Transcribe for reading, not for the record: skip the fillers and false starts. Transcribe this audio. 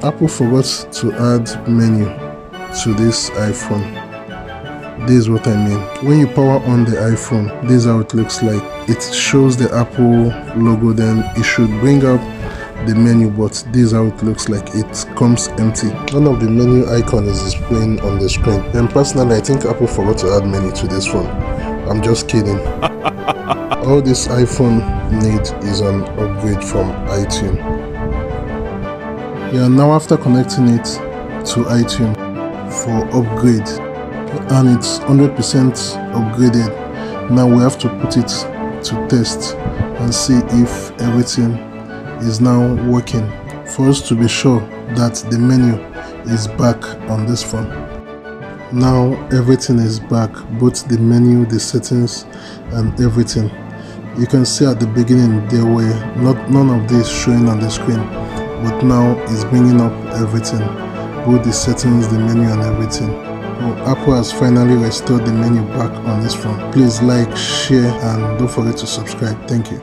Apple forgot to add menu to this iPhone. This is what I mean. When you power on the iPhone, this is how it looks like. It shows the Apple logo, then it should bring up the menu, but this is how it looks like. It comes empty. None of the menu icon is displaying on the screen. And personally, I think Apple forgot to add menu to this phone. I'm just kidding. All this iPhone needs is an upgrade from iTunes. Yeah, now after connecting it to iTunes for upgrade, and it's 100% upgraded, now we have to put it to test and see if everything is now working, for us to be sure that the menu is back on this phone. Now everything is back, both the menu, the settings, and everything. You can see at the beginning there were none of this showing on the screen, but now it's bringing up everything, both the settings, the menu, and everything. So Apple has finally restored the menu back on this phone. Please like, share, and don't forget to subscribe. Thank you.